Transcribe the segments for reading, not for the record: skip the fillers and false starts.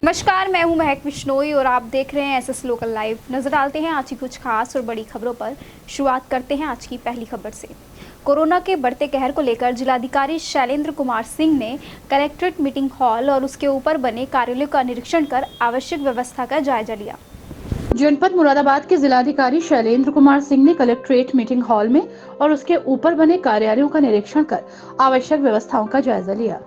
नमस्कार, मैं हूं महक बिश्नोई और आप देख रहे हैं एसएस लोकल लाइव। नजर डालते हैं आज की कुछ खास और बड़ी खबरों पर। शुरुआत करते हैं आज की पहली खबर से। कोरोना के बढ़ते कहर को लेकर जिलाधिकारी शैलेंद्र कुमार सिंह ने कलेक्ट्रेट मीटिंग हॉल और उसके ऊपर बने कार्यालयों का निरीक्षण कर आवश्यक व्यवस्था का जायजा लिया। जनपद मुरादाबाद के जिलाधिकारी शैलेंद्र कुमार सिंह ने कलेक्ट्रेट मीटिंग हॉल में और उसके ऊपर बने कार्यालयों का निरीक्षण कर आवश्यक व्यवस्थाओं का जायजा लिया।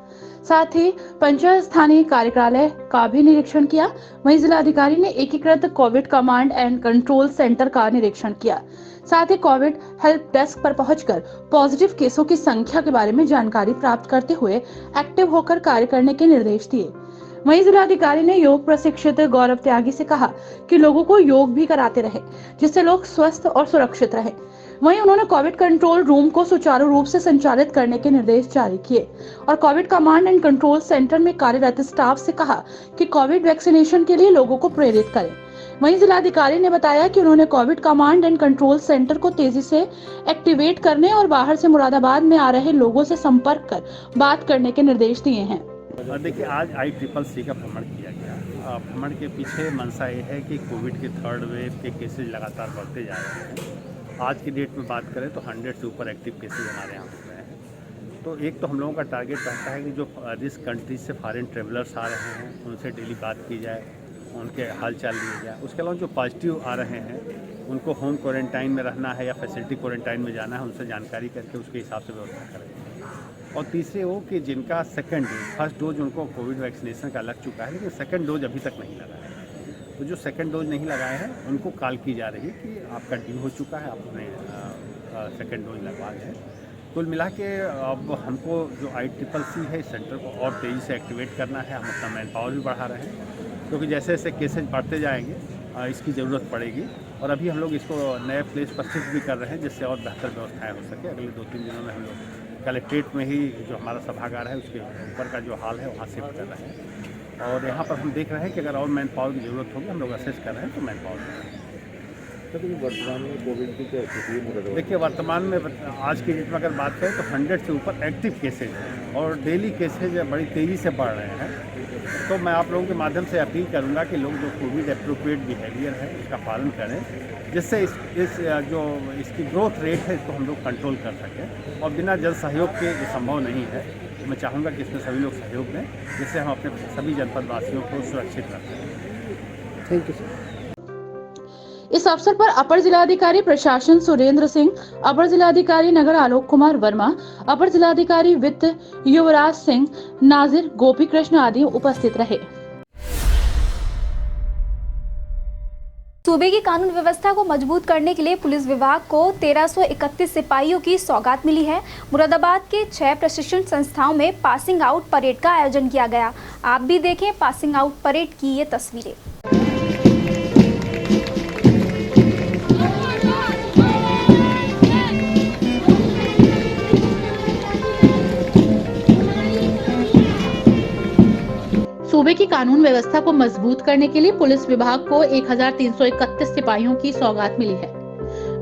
साथ ही पंचायत स्थानीय कार्यालय का भी निरीक्षण किया। वहीं जिलाधिकारी ने एकीकृत Covid command and control centre का निरीक्षण किया। साथ ही कोविड हेल्प डेस्क पर पहुंचकर पॉजिटिव केसों की संख्या के बारे में जानकारी प्राप्त करते हुए एक्टिव होकर कार्य करने के निर्देश दिए। वहीं जिलाधिकारी ने योग प्रशिक्षित गौरव त्यागी से कहा कि लोगों को योग भी कराते रहे, जिससे लोग स्वस्थ और सुरक्षित रहे। वहीं उन्होंने कोविड कंट्रोल रूम को सुचारू रूप से संचालित करने के निर्देश जारी किए और Covid command and control centre में कार्यरत स्टाफ से कहा कि कोविड वैक्सीनेशन के लिए लोगों को प्रेरित करें। वहीं जिलाधिकारी ने बताया कि उन्होंने Covid command and control centre को तेजी से एक्टिवेट करने और बाहर से मुरादाबाद में आ रहे लोगों से संपर्क कर बात करने के निर्देश दिए हैं। देखिए, आज ICCC का भ्रमण किया गया। भ्रमण के पीछे मंशा ये है कि कोविड के थर्ड वेव के केसेज लगातार बढ़ते जा रहे हैं। आज की डेट में बात करें तो 100 से ऊपर एक्टिव केसेज हमारे यहाँ हो गए हैं। तो एक तो हम लोगों का टारगेट रहता है कि जो जिस कंट्री से फॉरेन ट्रेवलर्स आ रहे हैं उनसे डेली बात की जाए, उनके हालचाल लिए जाए। उसके अलावा जो पॉजिटिव आ रहे हैं उनको होम क्वारंटाइन में रहना है या फैसिलिटी क्वारंटाइन में जाना है, उनसे जानकारी करके उसके हिसाब से व्यवस्था करें। और तीसरे वो कि जिनका सेकंड डोज, फर्स्ट डोज उनको कोविड वैक्सीनेशन का लग चुका है लेकिन सेकंड डोज अभी तक नहीं लगा है, तो जो सेकंड डोज नहीं लगाए हैं उनको कॉल की जा रही है कि आपका ड्यू हो चुका है, आपने सेकंड डोज लगवा लें। कुल मिला के अब हमको जो ICCC है इस सेंटर को और तेज़ी से एक्टिवेट करना है। हम अपना मैन पावर भी बढ़ा रहे हैं क्योंकि जैसे जैसे केसेज बढ़ते जाएंगे इसकी ज़रूरत पड़ेगी। और अभी हम लोग इसको नए प्लेस पर शिफ्ट भी कर रहे हैं जिससे और बेहतर व्यवस्थाएँ हो सके। अगले 2-3 दिनों में हम लोग कलेक्ट्रेट में ही जो हमारा सभागार है उसके ऊपर का जो हॉल है वहाँ शिफ्ट कर रहे हैं। और यहाँ पर हम देख रहे हैं कि अगर और मैन पावर की ज़रूरत होगी हम लोग असेस कर रहे हैं तो मैन पावर। तो वर्तमान में कोविड की क्या स्थिति है? देखिए, वर्तमान में आज की डेट में अगर बात करें तो 100 से ऊपर एक्टिव केसेज हैं और डेली केसेज बड़ी तेज़ी से बढ़ रहे हैं। तो मैं आप लोगों के माध्यम से अपील करूंगा कि लोग जो कोविड एप्रोप्रिएट बिहेवियर है उसका पालन करें, जिससे इसकी ग्रोथ रेट है इसको हम लोग कंट्रोल कर सकें। और बिना जन सहयोग के ये संभव नहीं है। मैं चाहूँगा कि इसमें सभी लोग सहयोग दें जिससे हम अपने सभी जनपद वासियों को सुरक्षित रख सकें। Thank you sir. इस अवसर पर अपर जिलाधिकारी प्रशासन सुरेंद्र सिंह, अपर जिलाधिकारी नगर आलोक कुमार वर्मा, अपर जिलाधिकारी वित्त युवराज सिंह, नाजिर गोपी कृष्ण आदि उपस्थित रहे। सूबे की कानून व्यवस्था को मजबूत करने के लिए पुलिस विभाग को 1331 सिपाहियों की सौगात मिली है। मुरादाबाद के 6 प्रशिक्षण संस्थाओं में पासिंग आउट परेड का आयोजन किया गया। आप भी देखें पासिंग आउट परेड की ये तस्वीरें। सूबे की कानून व्यवस्था को मजबूत करने के लिए पुलिस विभाग को 1331 सिपाहियों की सौगात मिली है।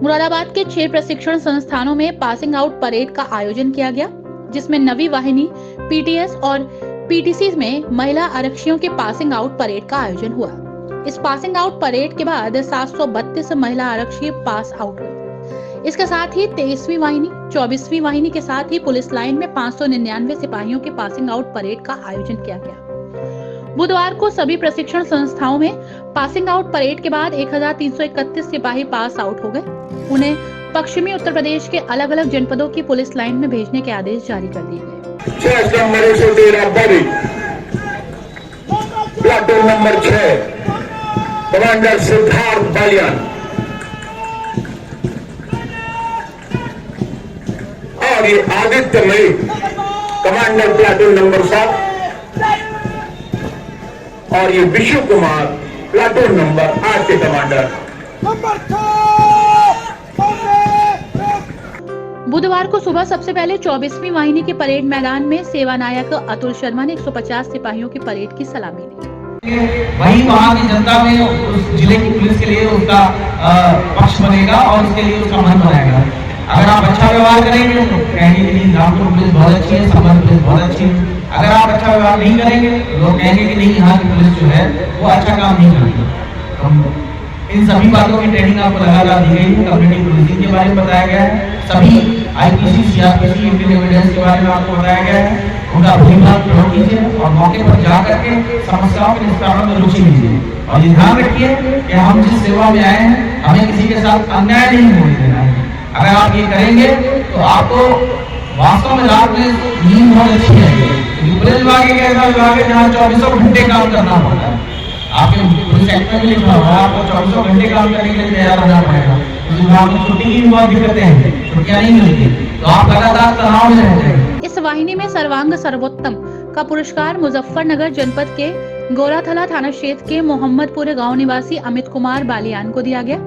मुरादाबाद के 6 प्रशिक्षण संस्थानों में पासिंग आउट परेड का आयोजन किया गया, जिसमें नवी वाहिनी, PTS और PTC में महिला आरक्षियों के पासिंग आउट परेड का आयोजन हुआ। इस पासिंग आउट परेड के बाद 732 महिला आरक्षी पास आउट हुए। इसके साथ ही 23वीं वाहिनी, 24वीं वाहिनी के साथ ही पुलिस लाइन में 599 सिपाहियों के पासिंग आउट परेड का आयोजन किया गया। बुधवार को सभी प्रशिक्षण संस्थाओं में पासिंग आउट परेड के बाद 1331 सिपाही पास आउट हो गए। उन्हें पश्चिमी उत्तर प्रदेश के अलग अलग जनपदों की पुलिस लाइन में भेजने के आदेश जारी कर दिए गए। Platoon number 6 commander Siddharth Baliyan और ये Aditya Malik commander platoon number 7 और ये विशु कुमार प्लाटून नंबर 8 के कमांडर। बुधवार को सुबह सबसे पहले 24वीं वाहिनी के परेड मैदान में सेवा नायक अतुल शर्मा ने 150 सिपाहियों की परेड की सलामी ली। वही वहाँ की जनता में उस जिले की पुलिस के लिए उसका पक्ष बनेगा और उसके लिए उसका मन बनाएगा। अगर आप अच्छा व्यवहार करेंगे तो कहने के लिए रामपुर पुलिस बहुत अच्छी है, संबल पुलिस बहुत अच्छी है। अगर आप अच्छा व्यवहार नहीं करेंगे तो लोग कहेंगे कि नहीं, यहाँ की पुलिस जो है वो अच्छा काम नहीं करती। तो इन सभी बातों की ट्रेनिंग आपको लगातार दी गई है। कम्युनिटी पुलिसिंग के बारे में बताया गया है, सभी IPC, CRPC, इंडियन एविडेंस के बारे में आपको बताया गया है। उनका भूमिभाव प्रयोग कीजिए और मौके पर जा करके समस्याओं के निस्तारण में रुचि लीजिए। और ये ध्यान रखिए कि हम जिस सेवा में आए हैं हमें किसी के साथ अन्याय नहीं होने देना है। अगर आप ये करेंगे तो आपको वास्तव में रात में नींद बहुत अच्छी आएगी। पुलिस विभाग एक ऐसा विभाग है जहाँ 24 घंटे काम करना पड़ता है। आपके पुलिस एक्ट में भी लिखा हुआ है आपको 24 घंटे काम करने के लिए तैयार होना पड़ेगा। उस विभाग में छुट्टी की भी बहुत दिक्कतें हैं, छुट्टियां नहीं मिलती, तो आप लगातार तनाव में रह जाएंगे। इस वाहिनी में सर्वांग सर्वोत्तम का पुरस्कार मुजफ्फरनगर जनपद के गोराथला थाना क्षेत्र के मोहम्मदपुर गांव निवासी अमित कुमार बालियान को दिया गया।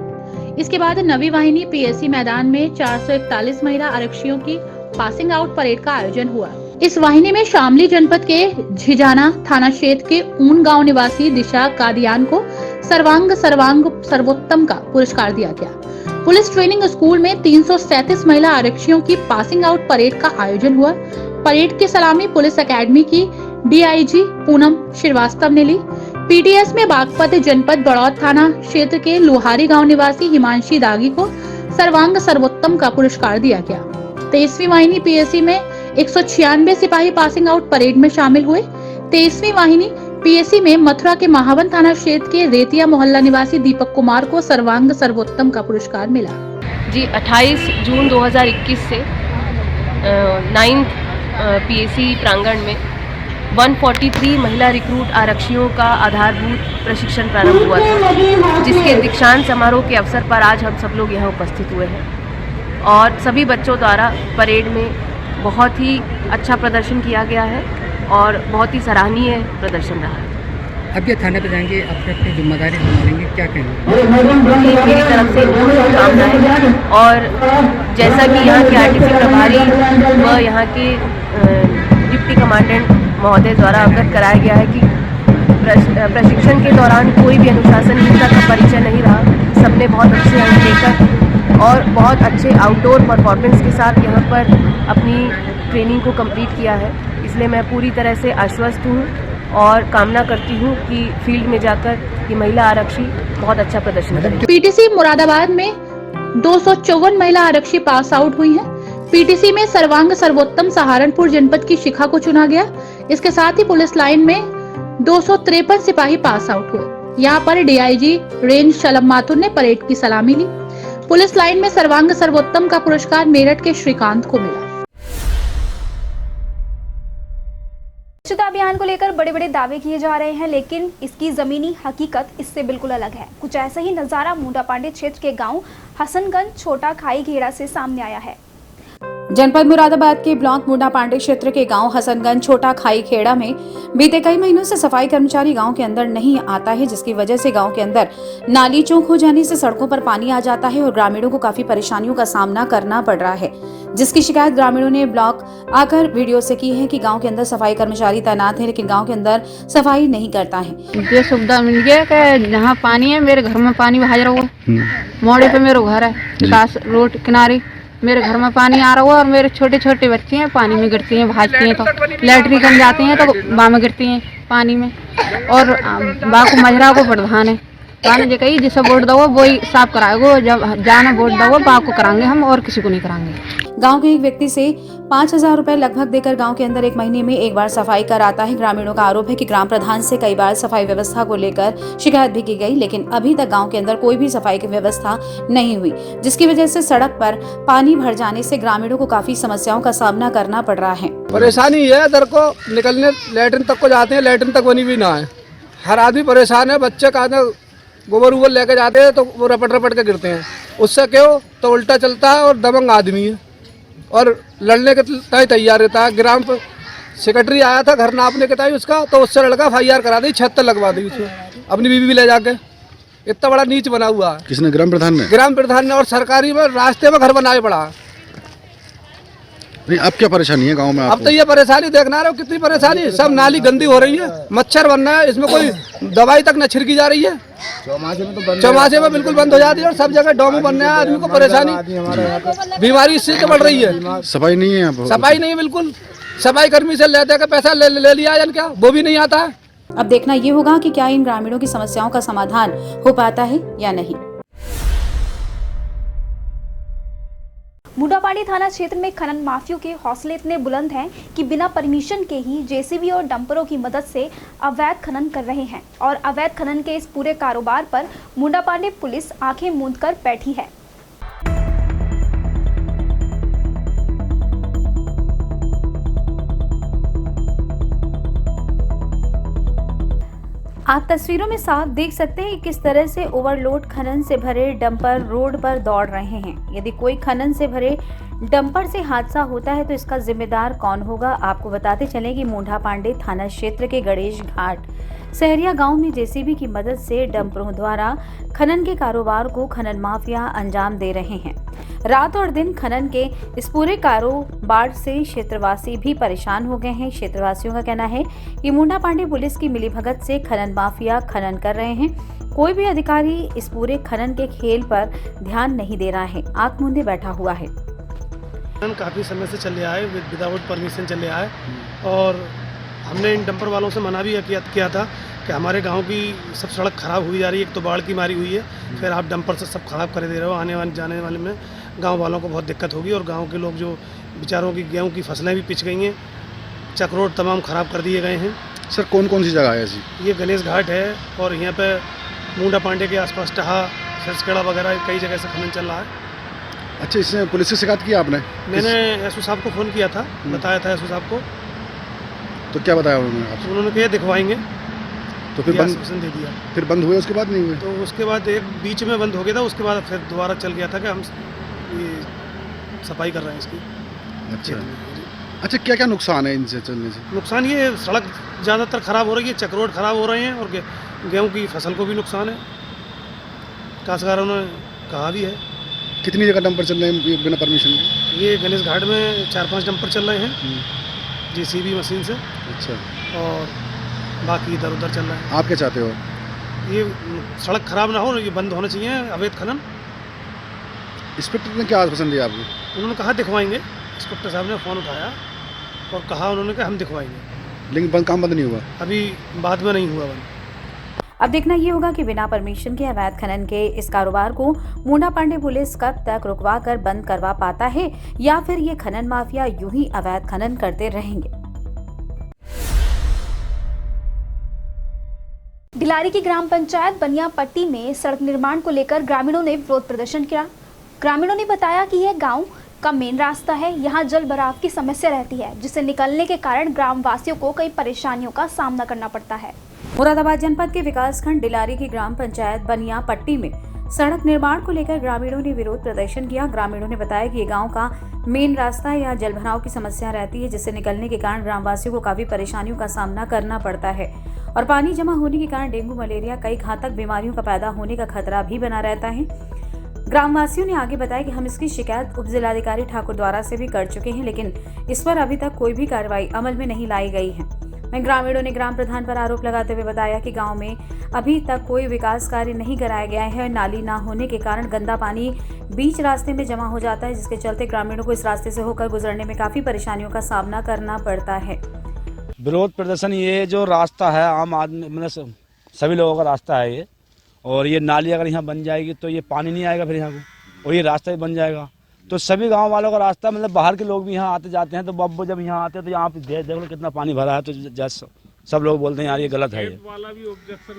इसके बाद नवी वाहिनी PSC मैदान में 441 महिला आरक्षियों की पासिंग आउट परेड का आयोजन हुआ। इस वाहिनी में शामली जनपद के झिजाना थाना क्षेत्र के ऊन गांव निवासी दिशा कादियान को सर्वांग सर्वोत्तम का पुरस्कार दिया गया। पुलिस ट्रेनिंग स्कूल में 337 महिला आरक्षियों की पासिंग आउट परेड का आयोजन हुआ। परेड की सलामी पुलिस एकेडमी की DIG पूनम श्रीवास्तव ने ली। PTS में बागपत जनपद बड़ौद थाना क्षेत्र के लोहारी गांव निवासी हिमांशी दागी को सर्वांग सर्वोत्तम का पुरस्कार दिया गया। 23वीं वाहिनी PSC में 196 सिपाही पासिंग आउट परेड में शामिल हुए। 23वीं वाहिनी PSC में मथुरा के महावन थाना क्षेत्र के रेतिया मोहल्ला निवासी दीपक कुमार को सर्वांग सर्वोत्तम का पुरस्कार मिला। जी 28 जून 2021 से 9th PSC प्रांगण में 143 महिला रिक्रूट आरक्षियों का आधारभूत प्रशिक्षण प्रारंभ हुआ था, जिसके दीक्षांत समारोह के अवसर पर आज हम सब लोग यहाँ उपस्थित हुए हैं और सभी बच्चों द्वारा परेड में बहुत ही अच्छा प्रदर्शन किया गया है और बहुत ही सराहनीय प्रदर्शन रहा है। अब ये थाने पे जाएंगे, अपनी अपनी जिम्मेदारी संभालेंगे, क्या कहेंगे? मेरी तरफ से बहुत शुभकामनाएं। और जैसा कि यहाँ के RTC प्रभारी व यहाँ के डिप्टी कमांडेंट महोदय द्वारा अवगत कराया गया है कि प्रशिक्षण के दौरान कोई भी अनुशासनहीनता का परिचय नहीं रहा। सबने बहुत अच्छे अंक लेकर और बहुत अच्छे आउटडोर परफॉर्मेंस के साथ यहाँ पर अपनी ट्रेनिंग को कंप्लीट किया है। इसलिए मैं पूरी तरह से आश्वस्त हूँ और कामना करती हूँ कि फील्ड में जाकर ये महिला आरक्षी बहुत अच्छा प्रदर्शन करें। PTC मुरादाबाद में 254 महिला आरक्षी पास आउट हुई हैं। PTC में सर्वांग सर्वोत्तम सहारनपुर जनपद की शिखा को चुना गया। इसके साथ ही पुलिस लाइन में 253 सिपाही पास आउट हुए। यहाँ पर DIG रेंज शलभ माथुर ने परेड की सलामी ली। पुलिस लाइन में सर्वांग सर्वोत्तम का पुरस्कार मेरठ के श्रीकांत को मिला। स्वच्छता अभियान को लेकर बड़े बड़े दावे किए जा रहे हैं, लेकिन इसकी जमीनी हकीकत इससे बिल्कुल अलग है। कुछ ऐसा ही नजारा मुंडा पांडे क्षेत्र के गांव हसनगंज छोटा खाई घेरा से सामने आया है। जनपद मुरादाबाद के ब्लॉक मुंडा पांडे क्षेत्र के गांव हसनगंज छोटा खाई खेड़ा में बीते कई महीनों से सफाई कर्मचारी गांव के अंदर नहीं आता है, जिसकी वजह से गांव के अंदर नाली चौक हो जाने से सड़कों पर पानी आ जाता है और ग्रामीणों को काफी परेशानियों का सामना करना पड़ रहा है, जिसकी शिकायत ग्रामीणों ने ब्लॉक आकर वीडियो से की है कि गाँव के अंदर सफाई कर्मचारी तैनात है लेकिन गाँव के अंदर सफाई नहीं करता है। ये सुविधा मिल गया कि जहाँ पानी है, मेरे घर में पानी बहा रहा हुआ, मोड़े पे मेरा घर है, विकास रोड किनारे मेरे घर में पानी आ रहा हुआ और मेरे छोटे छोटे बच्चे हैं, पानी में गिरती हैं, भागती हैं, तो लैटरी करने जाती हैं तो बाँ में गिरती हैं पानी में। और बाको मजरा को प्रधान है, पानी जो कही जिसे वोट दो वही साफ कराएगा, जब जाना वोट दो बाको कराएंगे हम और किसी को नहीं कराएंगे। गांव के एक व्यक्ति से 5,000 रुपए लगभग देकर गांव के अंदर एक महीने में एक बार सफाई कराता है। ग्रामीणों का आरोप है कि ग्राम प्रधान से कई बार सफाई व्यवस्था को लेकर शिकायत भी की गई, लेकिन अभी तक गांव के अंदर कोई भी सफाई की व्यवस्था नहीं हुई, जिसकी वजह से सड़क पर पानी भर जाने से ग्रामीणों को काफी समस्याओं का सामना करना पड़ रहा है। परेशानी है, इधर को निकलने लैट्रिन तक को जाते हैं, लैट्रिन तक बनी भी ना है, हर आदमी परेशान है। बच्चे का गोबर उबर लेके जाते हैं तो वो रपट रपट के गिरते हैं, उससे क्यों तो उल्टा चलता है और दबंग आदमी है और लड़ने के तय तैयार रहता है। ग्राम सेक्रेटरी आया था घर नापने के तय उसका, तो उससे लड़का FIR करा दी, 76 लगवा दी उसमें, अपनी बीवी भी ले जाके। इतना बड़ा नीच बना हुआ है। किसने? ग्राम प्रधान ने। ग्राम प्रधान ने, और सरकारी में रास्ते में घर बनाए पड़ा। नहीं, अब क्या परेशानी है गांव में? अब तो ये परेशानी देखना रहे हो कितनी परेशानी, सब नाली गंदी हो रही है, मच्छर बन रहा है, इसमें कोई दवाई तक न छिड़की जा रही है। चौमासे में बिल्कुल बंद हो जाती है और सब जगह डोमू बन रहा है, आदमी को परेशानी, बीमारी इससे तो बढ़ रही है। सफाई नहीं है यहाँ पर? सफाई नहीं है बिल्कुल, सफाई कर्मी से लेते के पैसा ले लिया या क्या, वो भी नहीं आता है। अब देखना ये होगा कि क्या इन ग्रामीणों की समस्याओं का समाधान हो पाता है या नहीं। मुंडापाड़ी थाना क्षेत्र में खनन माफियों के हौसले इतने बुलंद हैं कि बिना परमिशन के ही जेसीबी और डंपरों की मदद से अवैध खनन कर रहे हैं और अवैध खनन के इस पूरे कारोबार पर मुंडापाड़ी पुलिस आंखें मूंद कर बैठी है। आप तस्वीरों में साफ देख सकते हैं कि किस तरह से ओवरलोड खनन से भरे डंपर रोड पर दौड़ रहे हैं। यदि कोई खनन से भरे डंपर से हादसा होता है तो इसका जिम्मेदार कौन होगा? आपको बताते चलें कि मुंडापाड़ी थाना क्षेत्र के गणेश घाट सहरिया गांव में जेसीबी की मदद से डंपरों द्वारा खनन के कारोबार को खनन माफिया अंजाम दे रहे हैं। रात और दिन खनन के इस पूरे कारोबार से क्षेत्रवासी भी परेशान हो गए हैं। क्षेत्रवासियों का कहना है कि मुंडापाड़ी पुलिस की मिलीभगत से खनन माफिया खनन कर रहे हैं। कोई भी अधिकारी इस पूरे खनन के खेल पर ध्यान नहीं दे रहा है, आंख मूंदे बैठा हुआ है। खनन काफ़ी समय से चल रहा है, विदाउट परमिशन चल रहा है और हमने इन डंपर वालों से मना भी किया था कि हमारे गांव की सब सड़क ख़राब हुई जा रही है। एक तो बाढ़ की मारी हुई है, फिर आप डंपर से सब ख़राब कर दे रहे हो। आने वाले जाने वाले में गांव वालों को बहुत दिक्कत होगी और गांव के लोग जो बेचारों की गेहूं की फसलें भी पिच गई हैं, चक रोड तमाम ख़राब कर दिए गए हैं। सर कौन कौन सी जगह है जी? ये गणेश घाट है और यहाँ पे मुंडापाड़ी के आसपास टहा सरसखेड़ा वगैरह कई जगह से खनन चल रहा है। अच्छा, इसमें पुलिस से शिकायत की आपने? मैंने एसओ साहब को फ़ोन किया था, बताया था एसओ साहब को, तो क्या बताया उन्होंने आपसे? उन्होंने कहा दिखवाएंगे, तो फिर बंद दे दिया। फिर बंद हुए, उसके बाद नहीं हुए? तो उसके बाद एक बीच में बंद हो गया था, उसके बाद फिर दोबारा चल गया था कि हम ये सफाई कर रहे हैं इसकी। अच्छा, क्या क्या नुकसान है इनसे चलने से? नुकसान ये सड़क ज़्यादातर ख़राब हो रही है, चक रोड ख़राब हो रहे हैं और गेहूँ की फसल को भी नुकसान है, काश्तकारों ने कहा भी है। कितनी जगह डंपर चल रहे हैं बिना परमिशन के? ये गणेश घाट में 4-5 डंपर चल रहे हैं जेसीबी मशीन से। अच्छा, और बाकी इधर उधर चल रहा है। आप क्या चाहते हो? ये सड़क खराब ना हो, ये बंद होना चाहिए अवैध खनन। इंस्पेक्टर ने क्या आश्वासन दिया आपको? उन्होंने कहा दिखवाएंगे। इंस्पेक्टर साहब ने फ़ोन उठाया और कहा उन्होंने कि हम दिखवाएंगे, लेकिन काम बंद नहीं हुआ? अभी बाद में नहीं हुआ बंद। अब देखना ये होगा कि बिना परमिशन के अवैध खनन के इस कारोबार को मुंडापाड़ी पुलिस कब तक रुकवा कर बंद करवा पाता है या फिर ये खनन माफिया यूं ही अवैध खनन करते रहेंगे। डिलारी की ग्राम पंचायत बनियापट्टी में सड़क निर्माण को लेकर ग्रामीणों ने विरोध प्रदर्शन किया। ग्रामीणों ने बताया कि यह गांव का मेन रास्ता है, यहां जल भराव की समस्या रहती है, जिससे निकलने के कारण ग्राम वासियों को कई परेशानियों का सामना करना पड़ता है। मुरादाबाद जनपद के विकासखंड डिलारी की ग्राम पंचायत बनियापट्टी में सड़क निर्माण को लेकर ग्रामीणों ने विरोध प्रदर्शन किया। ग्रामीणों ने बताया कि ये गांव का मेन रास्ता है, यहाँ जलभराव की समस्या रहती है, जिससे निकलने के कारण ग्रामवासियों को काफी परेशानियों का सामना करना पड़ता है और पानी जमा होने के कारण डेंगू, मलेरिया, कई घातक बीमारियों का पैदा होने का खतरा भी बना रहता है। ग्रामवासियों ने आगे बताया कि हम इसकी शिकायत उप जिलाधिकारी ठाकुर द्वारा से भी कर चुके हैं, लेकिन इस पर अभी तक कोई भी कार्रवाई अमल में नहीं लाई गई है। वहीं ग्रामीणों ने ग्राम प्रधान पर आरोप लगाते हुए बताया कि गांव में अभी तक कोई विकास कार्य नहीं कराया गया है। नाली ना होने के कारण गंदा पानी बीच रास्ते में जमा हो जाता है, जिसके चलते ग्रामीणों को इस रास्ते से होकर गुजरने में काफी परेशानियों का सामना करना पड़ता है। विरोध प्रदर्शन ये जो रास्ता है आम आदमी मतलब सभी लोगों का रास्ता है ये, और ये नाली अगर यहाँ बन जाएगी तो ये पानी नहीं आएगा फिर यहाँ को, और ये रास्ता भी बन जाएगा तो सभी गांव वालों का रास्ता, मतलब बाहर के लोग भी यहाँ आते जाते हैं तो बब्बो जब यहाँ आते हैं तो यहाँ पे देख लो कितना पानी भरा है, तो जैसे सब लोग बोलते हैं यार ये गलत है ये।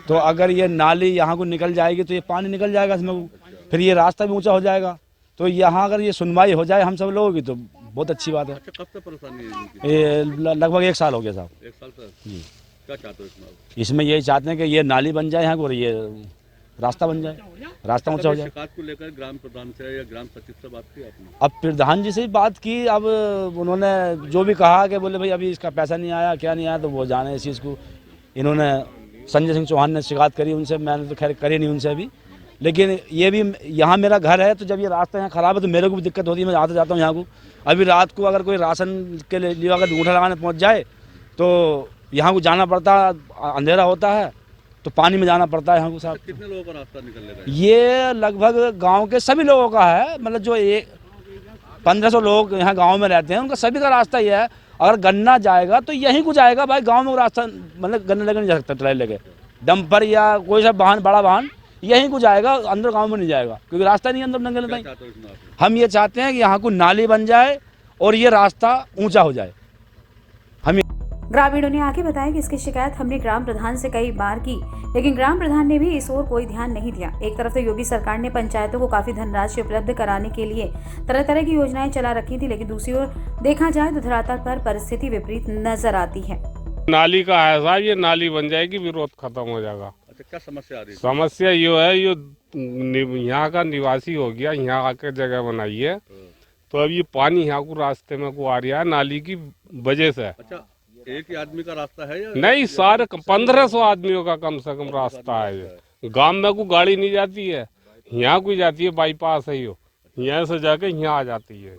तो अगर ये नाली यहाँ को निकल जाएगी तो ये पानी निकल जाएगा इसमें, फिर ये रास्ता भी ऊँचा हो जाएगा। तो यहाँ अगर ये सुनवाई हो जाए हम सब लोगों की तो बहुत अच्छी बात है। कब से परेशानी है? ये लगभग 1 साल हो गया साहब। 1 साल से जी। क्या चाहते हो इसमें यही चाहते हैं कि ये नाली बन जाए यहाँ को और ये रास्ता बन जाए, रास्ता ऊंचा हो जाए। शिकायत को लेकर ग्राम प्रधान से या ग्राम सचिव से बात की आपने? अब प्रधान जी से ही बात की, अब उन्होंने जो भी कहा कि बोले भाई अभी इसका पैसा नहीं आया, क्या नहीं आया, तो वो जाने इस चीज़ को। इन्होंने संजय सिंह चौहान ने शिकायत करी उनसे, मैंने तो खैर करी नहीं उनसे अभी, लेकिन ये भी यहाँ मेरा घर है तो जब ये रास्ता यहाँ ख़राब है तो मेरे को भी दिक्कत होती है, मैं आता जाता हूँ यहाँ को। अभी रात को अगर कोई राशन के लिए अगर ऊँटा लगाने पहुँच जाए तो यहाँ को जाना पड़ता, अंधेरा होता है तो पानी में जाना पड़ता है यहाँ को साहब। कितने लोगों का रास्ता निकलने का? ये लगभग गांव के सभी लोगों का है, मतलब जो 1500 लोग यहाँ गांव में रहते हैं उनका सभी का रास्ता ही है। अगर गन्ना जाएगा तो यहीं को जाएगा भाई, गांव में वो रास्ता मतलब गन्ना लेकर नहीं जा सकता ट्रायल लेके, डंपर या कोई सा वाहन, बड़ा वाहन यहीं को जाएगा, अंदर गांव में नहीं जाएगा क्योंकि रास्ता नहीं अंदर नंगे नहीं। हम ये चाहते हैं कि यहाँ को नाली बन जाए और ये रास्ता ऊंचा हो जाए। हम ग्रामीणों ने आगे बताया कि इसकी शिकायत हमने ग्राम प्रधान से कई बार की, लेकिन ग्राम प्रधान ने भी इस ओर कोई ध्यान नहीं दिया। एक तरफ तो योगी सरकार ने पंचायतों को काफी धनराशि उपलब्ध कराने के लिए तरह तरह की योजनाएं चला रखी थी, लेकिन दूसरी ओर देखा जाए तो धरातल पर परिस्थिति विपरीत नजर आती है। नाली का है साहब, ये नाली बन जाएगी, विरोध खत्म हो जाएगा। अच्छा, क्या समस्या आ रही है? समस्या ये है, ये यहाँ का निवासी हो गया, यहाँ आके जगह बनाई है, तो अब ये पानी यहाँ को रास्ते में को आ रहा है नाली की वजह से। अच्छा, एक ही आदमी का रास्ता है या नहीं, सारे 1500 आदमियों का कम से कम रास्ता है ये। गांव में को गाड़ी नहीं जाती है, यहाँ को जाती है, बाईपास है यो, यहाँ से जाके यहाँ आ जाती है।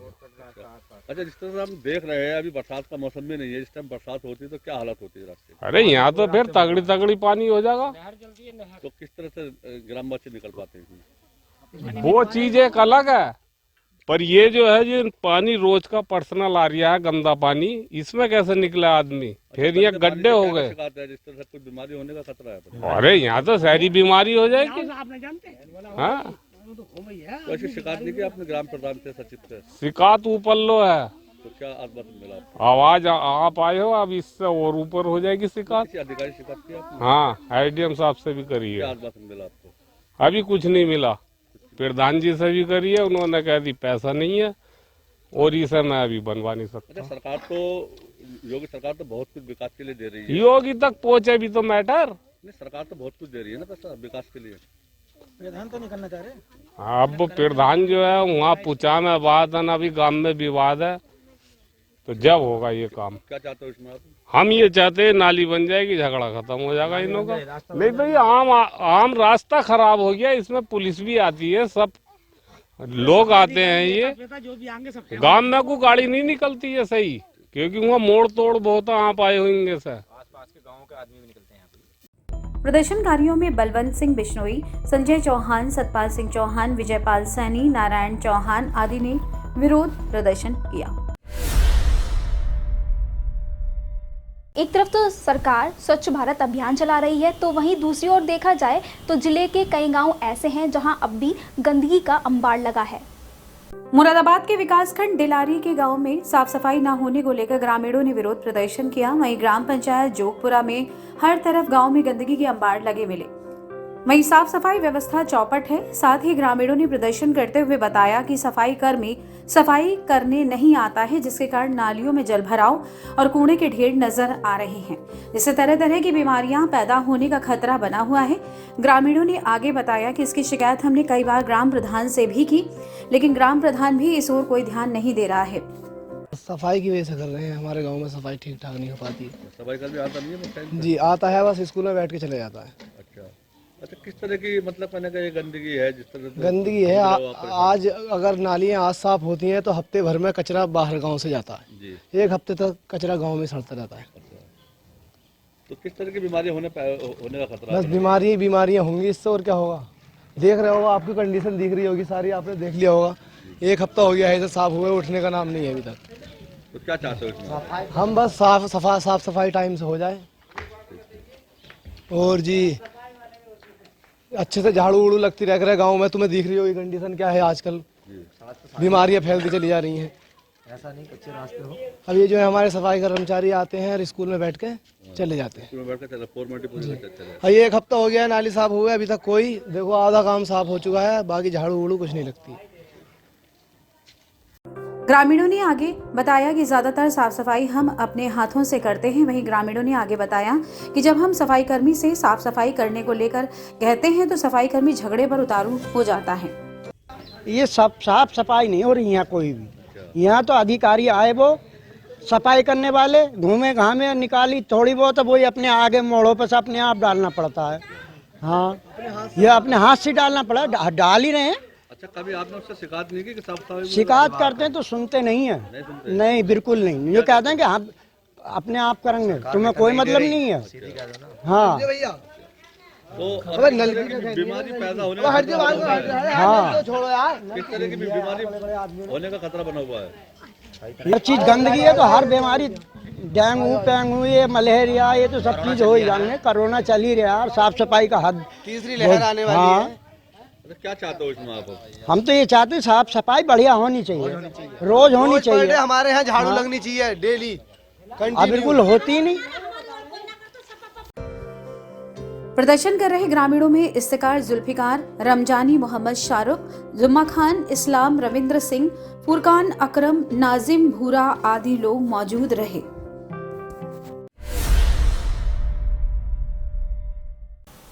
अच्छा, जिस तरह से हम देख रहे हैं अभी बरसात का मौसम भी नहीं है, जिस टाइम बरसात होती है तो क्या हालत होती है रास्ते? अरे यहाँ तो फिर तगड़ी तगड़ी पानी हो जाएगा। तो किस तरह से ग्रामवासी निकल पाते हैं? वो चीज एक अलग है, पर ये जो है ये पानी रोज का पर्सनल आ रहा है, गंदा पानी, इसमें कैसे निकला आदमी? फिर यहाँ गड्ढे हो गए। जिस तरह से कुछ बीमारी होने का खतरा है। अरे यहाँ तो सारी बीमारी हो जाएगी। हाँ, तो ऐसी शिकायत नहीं की आपने ग्राम प्रधान से, सचिव से? शिकायत ऊपर लो है, तो क्या आश्वासन मिला? आवाज आप आए हो, अब इससे और ऊपर हो जाएगी शिकायत। किसी अधिकारी शिकायत की आपने? हाँ, आईडीएम साहब से भी करी क्या है। आश्वासन मिला आपको? अभी कुछ नहीं मिला। प्रधान जी से भी करी है, उन्होंने कह दी पैसा नहीं है और इसे मैं अभी बनवा नहीं सकता। अच्छा, सरकार तो, योगी सरकार तो बहुत कुछ विकास के लिए दे रही है। योगी तक पहुंचे भी तो मैटर। नहीं, सरकार तो बहुत कुछ दे रही है ना पैसा विकास के लिए। प्रधान तो निकलना चाह रहे। अब प्रधान जो है वहाँ पूछा में बात है ना, अभी गांव में विवाद है, तो जब होगा ये काम। क्या चाहते हो इसमें आप? हम ये चाहते हैं नाली बन जाएगी, झगड़ा खत्म हो जाएगा इन का। नहीं तो ये आम रास्ता खराब हो गया, इसमें पुलिस भी आती है, सब लोग आते हैं, ये गांव में को गाड़ी नहीं निकलती है सही, क्योंकि वहाँ मोड़ तोड़ बहुत आप आए होंगे सर। आसपास के गांवों के आदमी भी निकलते हैं यहाँ पे। प्रदर्शनकारियों में बलवंत सिंह बिश्नोई, संजय चौहान, सतपाल सिंह चौहान, विजयपाल सैनी, नारायण चौहान आदि ने विरोध प्रदर्शन किया। एक तरफ तो सरकार स्वच्छ भारत अभियान चला रही है, तो वहीं दूसरी ओर देखा जाए तो जिले के कई गांव ऐसे हैं जहां अब भी गंदगी का अंबार लगा है। मुरादाबाद के विकासखंड डिलारी के गांव में साफ सफाई न होने को लेकर ग्रामीणों ने विरोध प्रदर्शन किया। वहीं ग्राम पंचायत जोगपुरा में हर तरफ गांव में गंदगी के अंबार लगे मिले। वहीं साफ सफाई व्यवस्था चौपट है। साथ ही ग्रामीणों ने प्रदर्शन करते हुए बताया कि सफाई कर्मी सफाई करने नहीं आता है, जिसके कारण नालियों में जल भराव और कूड़े के ढेर नजर आ रहे हैं, जिससे तरह तरह की बीमारियां पैदा होने का खतरा बना हुआ है। ग्रामीणों ने आगे बताया कि इसकी शिकायत हमने कई बार ग्राम प्रधान से भी की, लेकिन ग्राम प्रधान भी इस ओर कोई ध्यान नहीं दे रहा है। सफाई की वजह से कर रहे हैं, हमारे गाँव में सफाई ठीक ठाक नहीं हो पाती है। सफाई कर्मी आता नहीं है? जी आता है, बस स्कूल में बैठ के चले जाता है। अच्छा, किस तरह की मतलब कहने का ये गंदगी है? जिस तरह गंदगी है, आज अगर नालियाँ आज साफ होती हैं तो हफ्ते भर में कचरा बाहर गांव से जाता है जी। एक हफ्ते तक कचरा गांव में सड़ता रहता है। तो किस तरह की बीमारी होने का खतरा? बस बीमारियाँ होंगी, इससे और क्या होगा। देख रहे होगा, आपकी कंडीशन दिख रही होगी सारी, आपने देख लिया होगा। एक हफ्ता हो गया है, साफ हुए उठने का नाम नहीं है अभी तक। तो क्या चाहते हो इसमें? हम बस साफ सफाई टाइम से हो जाए, और जी अच्छे से झाड़ू उड़ू लगती रह रहा है गाँव में। तुम्हें दिख रही होगी कंडीशन क्या है आजकल, बीमारियां फैलती चली जा रही हैं। ऐसा नहीं कच्चे रास्ते हो। अब ये जो है हमारे सफाई कर्मचारी आते हैं और स्कूल में बैठ के चले जाते हैं। और ये एक हफ्ता हो गया है, नाली साफ हुआ है, अभी तक कोई देखो आधा काम साफ हो चुका है, बाकी झाड़ू उड़ू कुछ नहीं लगती। ग्रामीणों ने आगे बताया कि ज्यादातर साफ सफाई हम अपने हाथों से करते हैं। वहीं ग्रामीणों ने आगे बताया कि जब हम सफाई कर्मी से साफ सफाई करने को लेकर कहते हैं तो सफाई कर्मी झगड़े पर उतारू हो जाता है। ये सब साफ सफाई नहीं हो रही यहाँ कोई भी। यहाँ तो अधिकारी आए, वो सफाई करने वाले घूमे घामे निकाली थोड़ी बहुत, वही अपने आगे मोड़ों पर से अपने आप डालना पड़ता है। हाँ, ये अपने हाथ से डालना पड़ा, डाल ही रहे हैं। अच्छा, कभी आपने उससे शिकायत नहीं की कि साफ सफाई? शिकायत करते हैं तो सुनते नहीं है। नहीं, बिल्कुल नहीं। ये कहते हैं कि हम अपने आप करेंगे, तुम्हें कोई मतलब नहीं है। हाँ, तो बीमारी पैदा होने का खतरा, हाँ, किस तरह की बीमारी होने का खतरा बना हुआ है? ये चीज गंदगी है तो हर बीमारी डेंगू पेंगू ये मलेरिया ये तो सब चीज हो ही जाने। कोरोना चल ही रहा है, साफ सफाई का हद तीसरी लहर आने वाली हाँ। है। तो क्या चाहते हो इसमें आप? हम तो ये चाहते हैं साफ सफाई बढ़िया होनी चाहिए, रोज होनी चाहिए। हमारे यहाँ झाड़ू हाँ। लगनी चाहिए डेली, अब बिल्कुल होती नहीं। प्रदर्शन कर रहे ग्रामीणों में इफ्तिकार जुल्फिकार, रमजानी, मोहम्मद शाहरुख, जुम्मा खान, इस्लाम, रविंद्र सिंह, फुरकान अकरम, नाजिम भूरा आदि लोग मौजूद रहे।